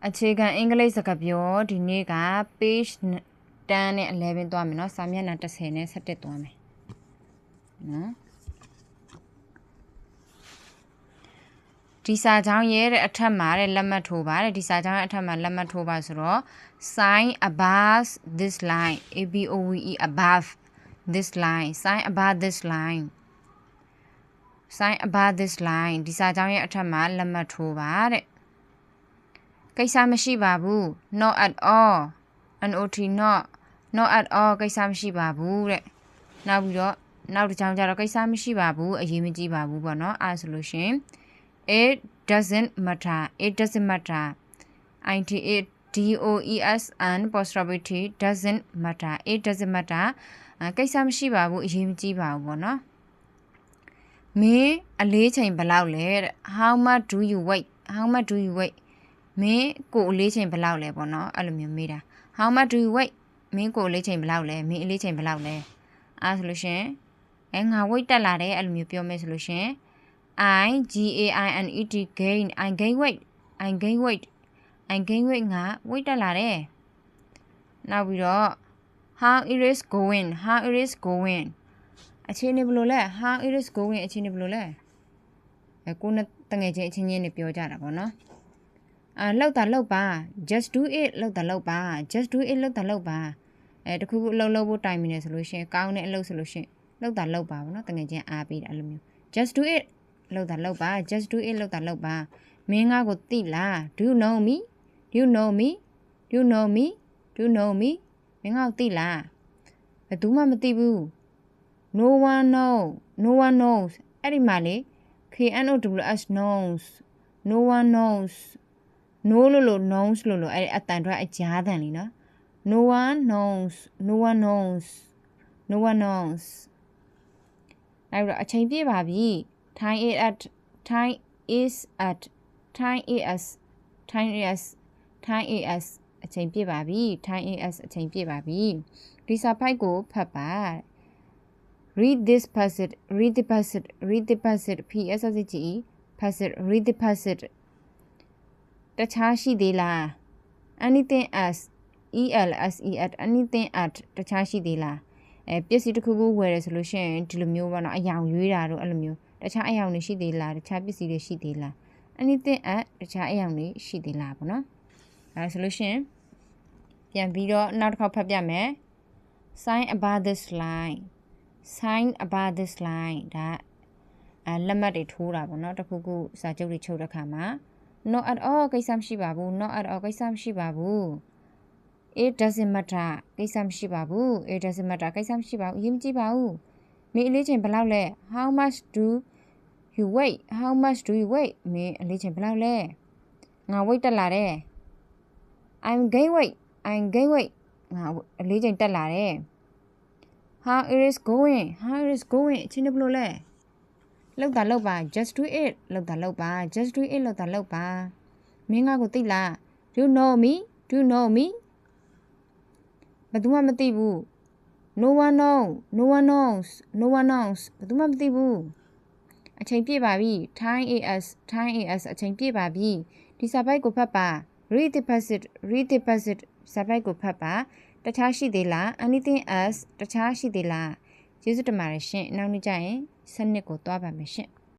အခြေခံအင်္ဂလိပ်စကားပြောဒီနေ့က page 10နဲ့11သွားမယ်နော်စာမျက်နှာ30နဲ့17သွားမယ်နော်ဒီစာကြောင်းရဲ့အထက်မှာတဲ့လက်မှတ်ထိုးပါတဲ့ဒီစာကြောင်းရဲ့အထက်မှာလက်မှတ်ထိုးပါဆိုတော့ sign above this line above above this line sign above this line sign above this line ဒီစာကြောင်းရဲ့အထက်မှာလက်မှတ်ထိုးပါတဲ့ကိစ္စမရှိပါဘူး not at all not not at all ကိစ္စမရှိပါဘူးတဲ့နောက်ပြီးတော့နောက်တစ်ချောင်းကျတော့ကိစ္စမရှိပါဘူးအရေးမကြီးပါဘူးပေါ့နော်အဲဆိုလို့ရှင် it doesn't matter it doesn't matter it doesn't apostrophe doesn't matter it doesn't matter ကိစ္စမရှိပါဘူးအရေးမကြီးပါဘူးပေါ့နော်မင်းအလေးချိန်ဘယ်လောက်လဲတဲ့ how much do you weigh how much do you weigh မင်းကိုအလေးချိန်ဘယ်လောက်လဲပေါ့နော်အဲ့လိုမျိုးမေးတာ how much do you weigh မင်းကိုအလေးချိန်ဘယ်လောက်လဲမင်းအလေးချိန်ဘယ်လောက်လဲအဲ့ဆိုလို့ရှင်ငါ weight တက်လာတယ်အဲ့လိုမျိုးပြောမယ်ဆိုလို့ရှင် I gain I gain weight I gain weight I gain weight ငါ weight တက်လာတယ်နောက်ပြီးတော့ how it is going how it is going အခြေအနေဘယ်လိုလဲ how it is going အခြေအနေဘယ်လိုလဲကိုနဲ့တငယ်ချင်းအချင်းချင်းနဲ့ပြောကြတာပေါ့နော်လောက်တာလောက်ပါ just do it လောက်တာလောက်ပါ just do it လောက်တာလောက်ပါတခုခုအလုပ်လုပ်ဖို့တိုင်မိနေဆိုလို့ရှင်ကောင်းတဲ့အလုပ်ဆိုလို့ရှင်လောက်တာလောက်ပါပေါ့နော်တငယ်ချင်းအားပေးတာအဲ့လိုမျိုး just do it လောက်တာလောက်ပါ just do it လောက်တာလောက်ပါမင်းငါကိုသိလား do you know me do you know me do you know me do you know me မင်းငါကိုသိလားဘယ်သူမှမသိဘူး no one knows အဲ့ဒီမှာလေ knows knows no one knows no လို့ knows လို့အဲ့အတန်ထွက်အကြားတန်လीနော် no one knows no one knows no one knows အဲ့တော့အချိန်ပြည့်ပါပြီ time is at time is အချိန်ပြည့်ပါပြီ time is အချိန်ပြည့်ပါပြီဒီစာဖိုက်ကိုဖတ်ပါ read this passage read the passage read the passage ps passage read the passage တခြားရှိသေးလား anything else else anything at တခြားရှိသေးလားပစ္စည်းတစ်ခုခုဝယ်ရဆိုလို့ရှိရင်ဒီလိုမျိုးပေါ့နော်အယောင်ရွေးတာတို့အဲ့လိုမျိုးတခြားအယောင်တွေရှိသေးလားတခြားပစ္စည်းတွေရှိသေးလား anything at တခြားအယောင်တွေရှိသေးလားပေါ့နော်ဒါဆိုလို့ရှိရင်ပြန်ပြီးတော့နောက်တစ်ခေါက်ဖတ်ပြမယ် sign above this line sign above this line ဒါလက်မှတ်တွေထိုးတာပေါ့နော်တခုခုစာချုပ်တွေချုပ်တဲ့ခါမှာ not at all ကိစ္စမရှိပါဘူး not at all ကိစ္စမရှိပါဘူး it doesn't matter ကိစ္စမရှိပါဘူး it doesn't matter ကိစ္စမရှိပါဘူးအရင်မကြည့်ပါဘူးမင်းအလေးချိန်ဘယ်လောက်လဲ how much do you weigh how much do you weigh မင်းအလေးချိန်ဘယ်လောက်လဲငါ weight တက်လာတယ် I'm gain weight ငါအလေးချိန်တက်လာတယ် how it is going အချင်းဘယ်လိုလဲလောက်တာလောက်ပါ just do it လောက်တာလောက်ပါ just do it လောက်တာလောက်ပါမင်းငါကိုသိလား do you know me ဘယ်သူမှမသိဘူး no one knows ဘယ်သူမှမသိဘူးအချိန်ပြည့်ပါပြီ time is အချိန်ပြည့်ပါပြီဒီစာပိုက်ကိုဖတ်ပါ read the passage စာပိုက်ကိုဖတ်ပါတခြားရှိသေးလား anything else တခြားရှိသေးလားကျေးဇူးတင်ပါတယ်ရှင်နောက်နေ့ကျရင်စနစ်ကိုသွားပါမယ်ရှင်